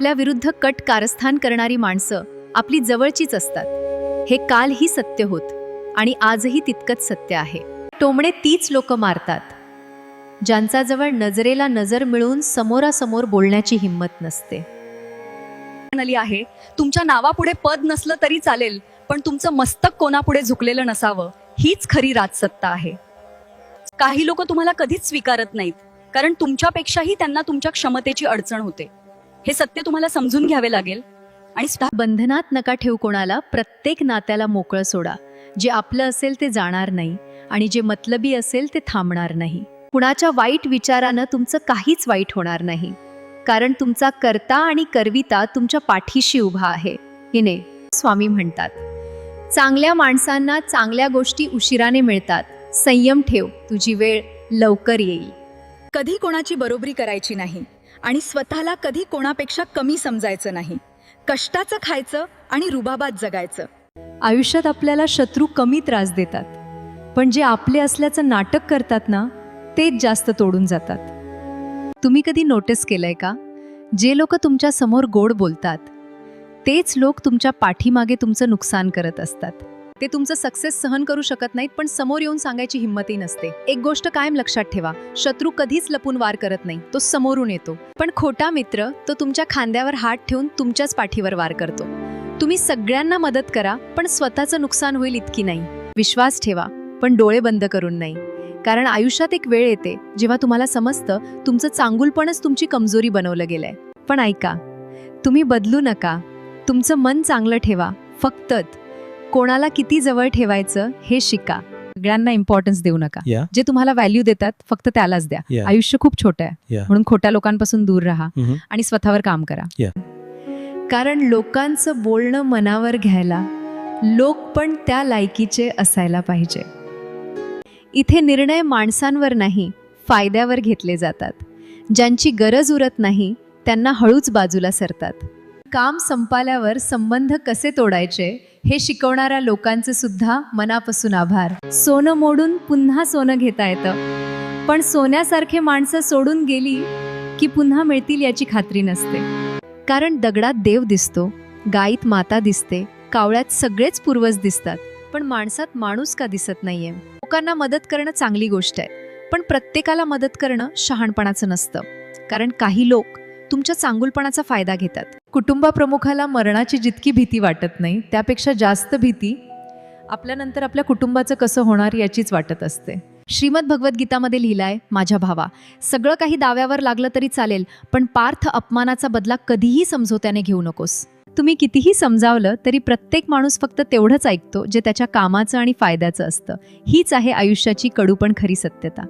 आपल्या विरुद्ध कट कारस्थान करणारी माणसं आपली जवळचीच असतात. हे कालही सत्य होत आणि आजही तितकंच सत्य आहे. टोमणे तीच लोक मारतात ज्यांच्याजवळ नजरेला नजर मिळून समोरासमोर बोलण्याची हिंमत नसते. आहे तुमच्या नावापुढे पद नसलं तरी चालेल, पण तुमचं मस्तक कोणापुढे झुकलेलं नसावं, हीच खरी राजसत्ता आहे. काही लोक तुम्हाला कधीच स्वीकारत नाहीत, कारण तुमच्यापेक्षाही त्यांना तुमच्या क्षमतेची अडचण होते. हे सत्य तुम्हाला समजून घ्यावे लागेल. आणि बंधनात नका ठेवू कोणाला. प्रत्येक नात्याला मोकळं सोडा. जे आपलं असेल ते जाणार नाही आणि जे मतलबी असेल ते थांबणार नाही. कुणाच्या वाईट विचारानं तुमचं काहीच वाईट होणार नाही, कारण तुमचा कर्ता आणि करविता तुमच्या पाठीशी उभा आहे. हिने स्वामी म्हणतात, चांगल्या माणसांना चांगल्या गोष्टी उशिराने मिळतात. संयम ठेव, तुझी वेळ लवकर येईल. कधी कोणाची बरोबरी करायची नाही आणि स्वतःला कधी कोणापेक्षा कमी समजायचं नाही. कष्टाचं खायचं आणि रुबाबात जगायचं. आयुष्यात आपल्याला शत्रू कमी त्रास देतात, पण जे आपले असल्याचं नाटक करतात ना, तेच जास्त तोडून जातात. तुम्ही कधी नोटीस केलंय का, जे लोक तुमच्या समोर गोड बोलतात तेच लोक तुमच्या पाठीमागे तुमचं नुकसान करत असतात. ते तुमचं सक्सेस सहन करू शकत नाहीत, पण समोर येऊन सांगायची हिंमतही नसते. एक गोष्ट कायम लक्षात ठेवा, शत्रू कधीच लपून वार करत नाही, तो समोरून येतो. पण खोटा मित्र तो तुमच्या खांद्यावर हात ठेवून तुमच्याच पाठीवर वार करतो. तुम्ही सगळ्यांना मदत करा, पण स्वतःचं नुकसान होईल इतकी नाही. विश्वास ठेवा, पण डोळे बंद करून नाही. कारण आयुष्यात एक वेळ येते जेव्हा तुम्हाला समजतं तुमचं चांगुलपणच तुमची कमजोरी बनवलं गेलंय. पण ऐका, तुम्ही बदलू नका. तुमचं मन चांगलं ठेवा. फक्त कोणाला किती जवळ ठेवायचं हे शिका. सगळ्यांना इम्पॉर्टन्स देऊ नका. जे तुम्हाला व्हॅल्यू देतात फक्त त्यालाच द्या. आयुष्य खूप छोटं आहे, म्हणून खोट्या लोकांपासून दूर राहा आणि स्वतःवर काम करा. कारण लोकांचं बोलणं मनावर घ्यायला लोक पण त्या लायकीचे असायला पाहिजे. इथे निर्णय माणसांवर नाही, फायद्यावर घेतले जातात. ज्यांची गरज उरत नाही त्यांना हळूच बाजूला सरतात. काम संपाल्यावर संबंध कसे तोडायचे हे शिकवणाऱ्या लोकांचे सुद्धा मनापासून आभार. सोनं मोडून पुन्हा सोनं घेता येतं, पण सोन्यासारखे माणसं सोडून गेली की पुन्हा मिळतील याची खात्री नसते. कारण दगडात देव दिसतो, गायीत माता दिसते, कावळ्यात सगळेच पूर्वज दिसतात, पण माणसात माणूस का दिसत नाहीये. लोकांना मदत करणं चांगली गोष्ट आहे, पण प्रत्येकाला मदत करणं शहाणपणाचं नसतं. कारण काही लोक तुमच्या चांगुलपणाचा फायदा घेतात. कुटुंबाप्रमुखाला मरणाची जितकी भीती वाटत नाही, त्यापेक्षा जास्त भीती आपल्यानंतर आपल्या कुटुंबाचं कसं होणार याचीच वाटत असते. श्रीमद भगवद्गीतामध्ये लिहिलाय, माझ्या भावा, सगळं काही दाव्यावर लागलं तरी चालेल, पण पार्थ अपमानाचा बदला कधीही समझोत्याने घेऊ नकोस. तुम्ही कितीही समजावलं तरी प्रत्येक माणूस फक्त तेवढंच ऐकतो जे त्याच्या कामाचं आणि फायद्याचं असतं. हीच आहे आयुष्याची कडू पण खरी सत्यता.